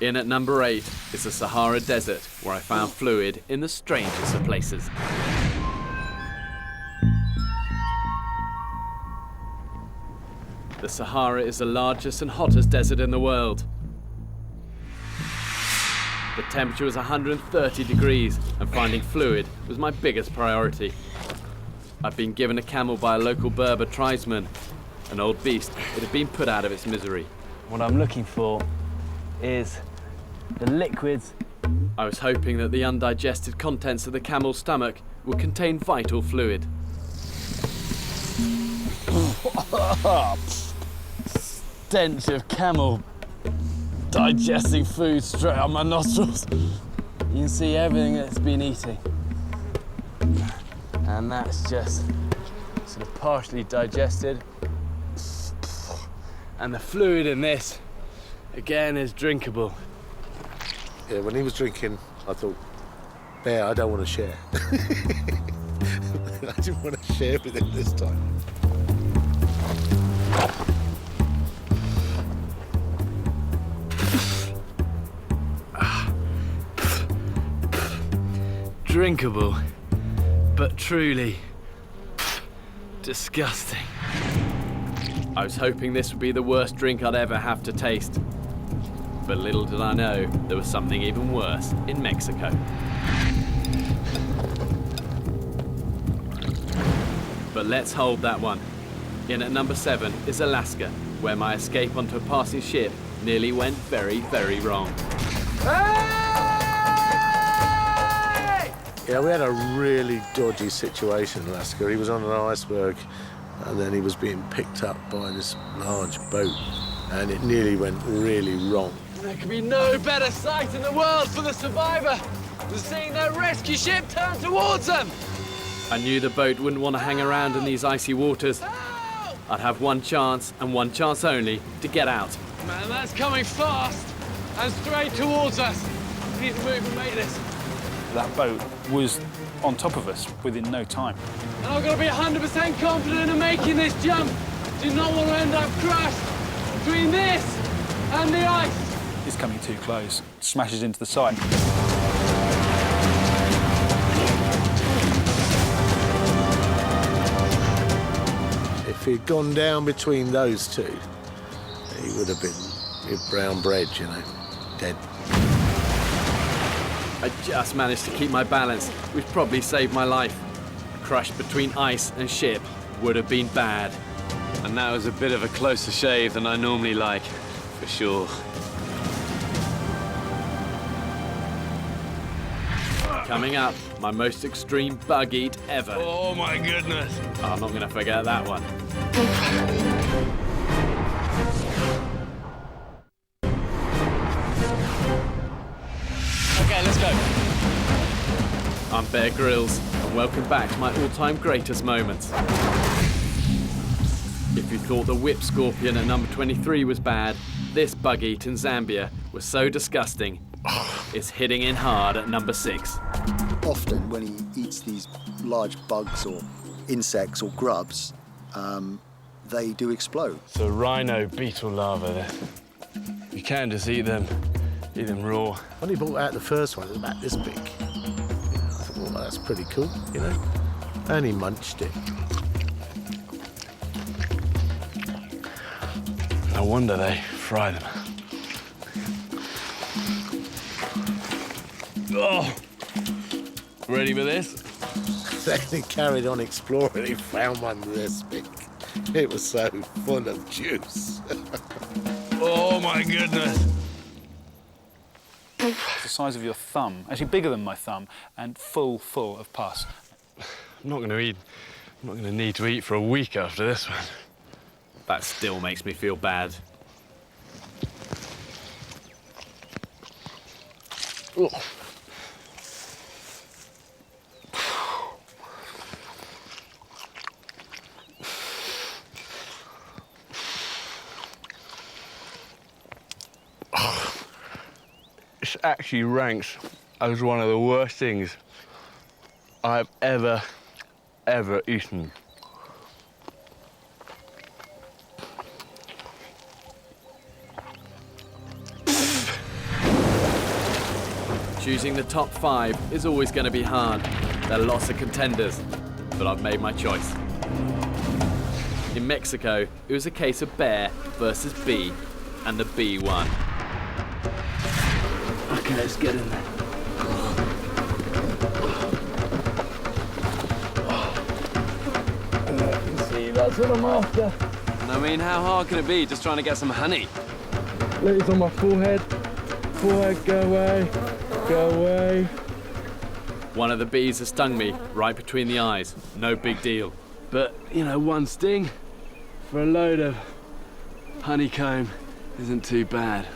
In at number 8 is the Sahara Desert, where I found fluid in the strangest of places. The Sahara is the largest and hottest desert in the world. The temperature was 130 degrees, and finding fluid was my biggest priority. I'd been given a camel by a local Berber tribesman, an old beast that had been put out of its misery. What I'm looking for is the liquids. I was hoping that the undigested contents of the camel's stomach would contain vital fluid. Stench of camel digesting food straight up my nostrils. You can see everything that's been eating. And that's just sort of partially digested. And the fluid in this, again, is drinkable. Yeah, when he was drinking, I thought, Bear, I don't want to share. I didn't want to share with him this time. Drinkable, but truly disgusting. I was hoping this would be the worst drink I'd ever have to taste. But little did I know, there was something even worse in Mexico. But let's hold that one. In at number 7 is Alaska, where my escape onto a passing ship nearly went very, very wrong. Yeah, we had a really dodgy situation in Alaska. He was on an iceberg, and then he was being picked up by this large boat, and it nearly went really wrong. There could be no better sight in the world for the survivor than seeing their rescue ship turn towards them. I knew the boat wouldn't want to hang around in these icy waters. I'd have one chance, and one chance only, to get out. Man, that's coming fast and straight towards us. We need to move and make this. That boat was on top of us within no time. And I've got to be 100% confident in making this jump. Do not want to end up crushed between this and the ice. It's coming too close. Smashes into the side. If he'd gone down between those two, he would have been brown bread, you know, dead. I just managed to keep my balance, which probably saved my life. Crushed between ice and ship would have been bad. And that was a bit of a closer shave than I normally like, for sure. Coming up, my most extreme bug eat ever. Oh my goodness. Oh, I'm not going to forget that one. Okay, let's go. I'm Bear Grylls, and welcome back to my all-time greatest moments. If you thought the whip scorpion at number 23 was bad, this bug eat in Zambia was so disgusting, it's hitting in hard at number 6. Often when he eats these large bugs or insects or grubs, they do explode. So rhino beetle larvae there. You can just eat them raw. When he brought out the first one, it was about this big. I thought, well, that's pretty cool, you know? And he munched it. No wonder they fry them. Oh! Ready for this? Then he carried on exploring, he found one this big. It was so full of juice. Oh my goodness! It's the size of your thumb, actually bigger than my thumb, and full of pus. I'm not going to eat. I'm not going to need to eat for a week after this one. That still makes me feel bad. Oh. This actually ranks as one of the worst things I've ever eaten. Choosing the top 5 is always going to be hard. There are lots of contenders, but I've made my choice. In Mexico, it was a case of bear versus bee, and the bee won. Okay, let's get in there. See, that's what I'm after. I mean, how hard can it be just trying to get some honey? Leaves on my forehead. Forehead, go away. Go away. One of the bees has stung me right between the eyes. No big deal. But, you know, one sting for a load of honeycomb isn't too bad.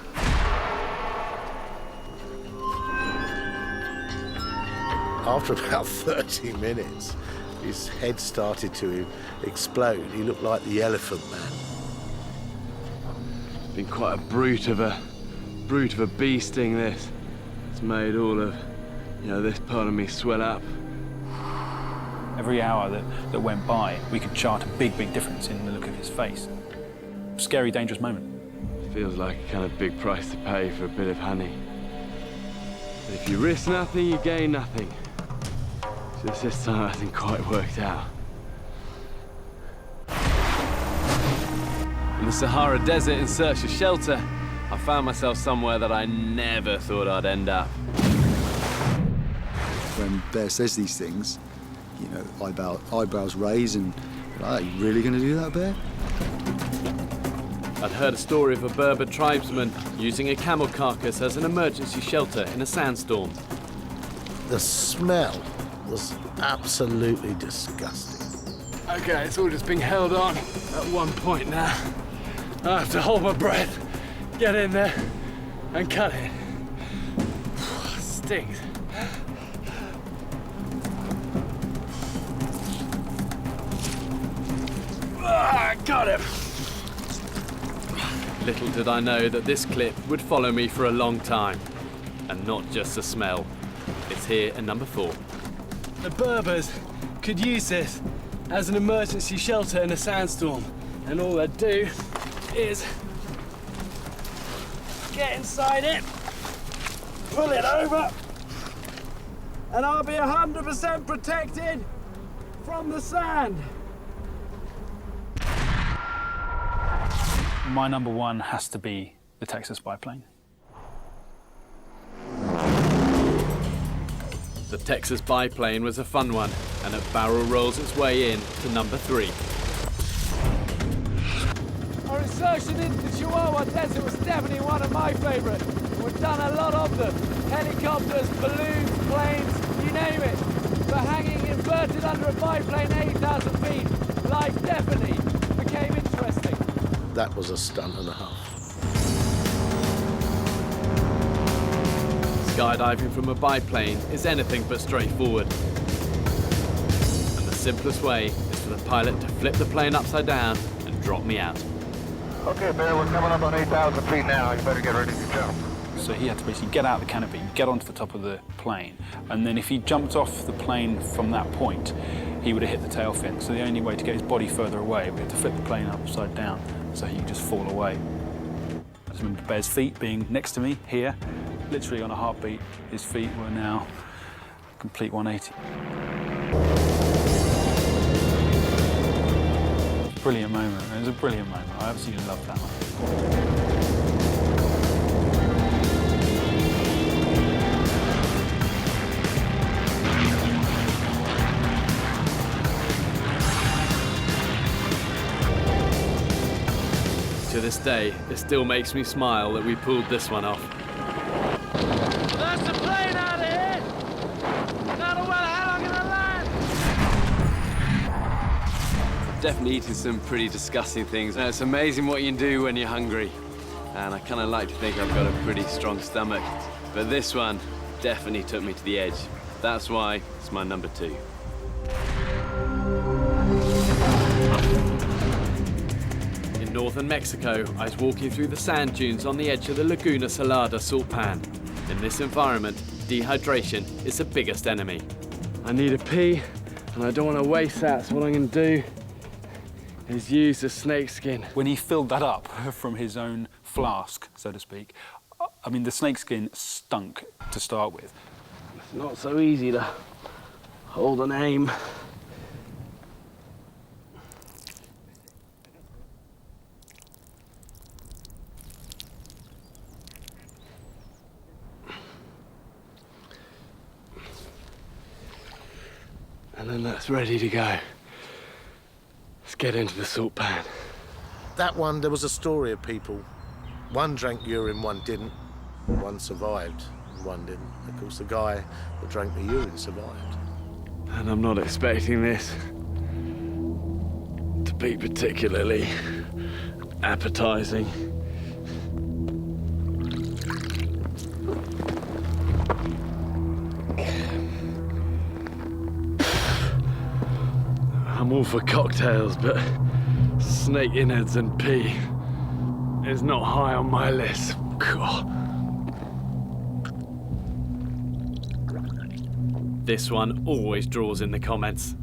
After about 30 minutes, his head started to explode. He looked like the Elephant Man. Been quite a brute of a bee sting, this. It's made all of, you know, this part of me swell up. Every hour that went by, we could chart a big, big difference in the look of his face. Scary, dangerous moment. Feels like a kind of big price to pay for a bit of honey. But if you risk nothing, you gain nothing. Just this time, I hasn't quite worked out. In the Sahara Desert in search of shelter, I found myself somewhere that I never thought I'd end up. When Bear says these things, you know, eyebrows raise and, are you really going to do that, Bear? I'd heard a story of a Berber tribesman using a camel carcass as an emergency shelter in a sandstorm. The smell was absolutely disgusting. Okay, it's all just being held on at one point now. I have to hold my breath, get in there, and cut it. Stings. Got him. Little did I know that this clip would follow me for a long time. And not just the smell. It's here at number 4. The Berbers could use this as an emergency shelter in a sandstorm. And all they'd do is get inside it, pull it over, and I'll be 100% protected from the sand. My number 1 has to be the Texas biplane. The Texas biplane was a fun one, and it barrel rolls its way in to number 3. Our insertion into the Chihuahua Desert was definitely one of my favourites. We've done a lot of them. Helicopters, balloons, planes, you name it. But hanging inverted under a biplane 8,000 feet, life definitely became interesting. That was a stunt and a half. Skydiving from a biplane is anything but straightforward. And the simplest way is for the pilot to flip the plane upside down and drop me out. Okay, Bear, we're coming up on 8,000 feet now. You better get ready to jump. So he had to basically get out the canopy, get onto the top of the plane, and then if he jumped off the plane from that point, he would have hit the tail fin. So the only way to get his body further away, we had to flip the plane upside down so he could just fall away. I just remember Bear's feet being next to me here, literally on a heartbeat. His feet were now complete 180. Brilliant moment. It was a brilliant moment. I absolutely loved that one. To this day, it still makes me smile that we pulled this one off. That's the plane out of here! Not a well, how long gonna land? Definitely eaten some pretty disgusting things. It's amazing what you can do when you're hungry. And I kind of like to think I've got a pretty strong stomach. But this one definitely took me to the edge. That's why it's my number 2. In northern Mexico, I was walking through the sand dunes on the edge of the Laguna Salada salt pan. In this environment, dehydration is the biggest enemy. I need a pee, and I don't want to waste that, so what I'm going to do is use the snake skin. When he filled that up from his own flask, so to speak, I mean, the snakeskin stunk to start with. It's not so easy to hold an aim. And then that's ready to go. Let's get into the salt pan. That one, there was a story of people. One drank urine, one didn't. One survived, and one didn't. Of course, the guy that drank the urine survived. And I'm not expecting this to be particularly appetizing. I'm all for cocktails, but snake innards and pee is not high on my list. God. This one always draws in the comments.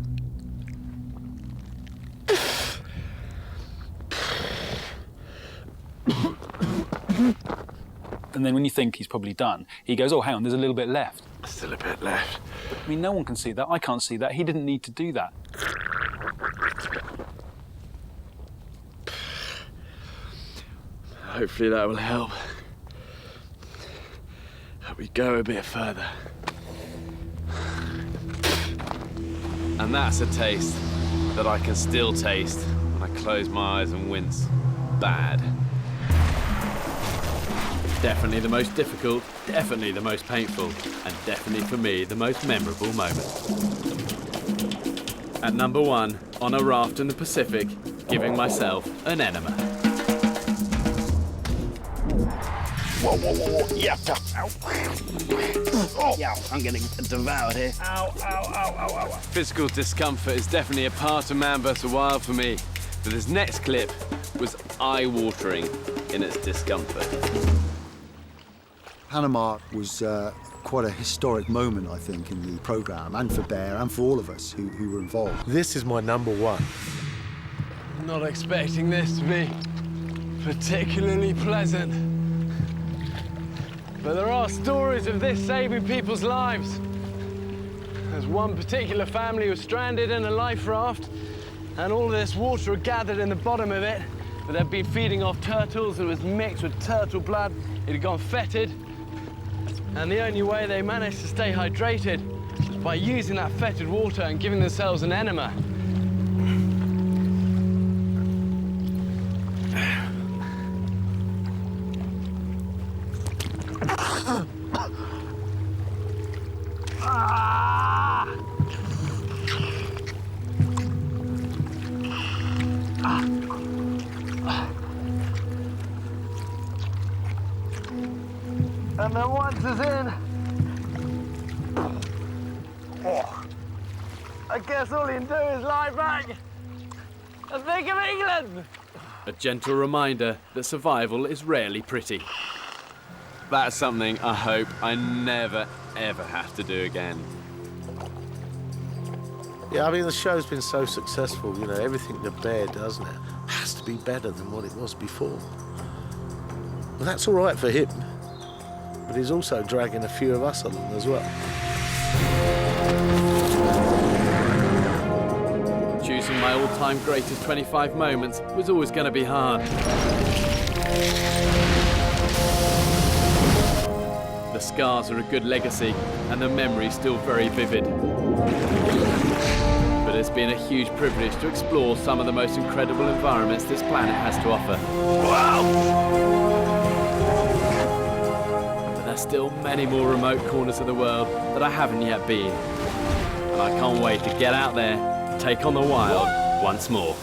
And then when you think he's probably done, he goes, oh, hang on, there's a little bit left. Still a bit left. I mean, no one can see that. I can't see that. He didn't need to do that. Hopefully that will help. Hope we go a bit further. And that's a taste that I can still taste when I close my eyes and wince. Bad. Definitely the most difficult, definitely the most painful, and definitely for me the most memorable moment. At number 1, on a raft in the Pacific, giving myself an enema. Whoa, whoa, whoa, whoa. Yeah, ow. Oh, yeah, I'm getting devoured here. Ow, ow, ow, ow, ow. Physical discomfort is definitely a part of Man vs. Wild for me, but this next clip was eye-watering in its discomfort. Panama was quite a historic moment, I think, in the programme, and for Bear, and for all of us who were involved. This is my number 1. I'm not expecting this to be particularly pleasant. But there are stories of this saving people's lives. There's one particular family who was stranded in a life raft, and all this water had gathered in the bottom of it, but they'd been feeding off turtles, and it was mixed with turtle blood. It had gone fetid. And the only way they managed to stay hydrated was by using that fetid water and giving themselves an enema. And then once it's in, I guess all you can do is lie back and think of England. A gentle reminder that survival is rarely pretty. That's something I hope I never, ever have to do again. Yeah, I mean, the show's been so successful, you know, everything the Bear does now has to be better than what it was before. Well, that's all right for him, but he's also dragging a few of us along as well. Choosing my all-time greatest 25 moments was always going to be hard. The scars are a good legacy, and the memory's still very vivid. But it's been a huge privilege to explore some of the most incredible environments this planet has to offer. Wow! But there's still many more remote corners of the world that I haven't yet been. And I can't wait to get out there, take on the wild once more.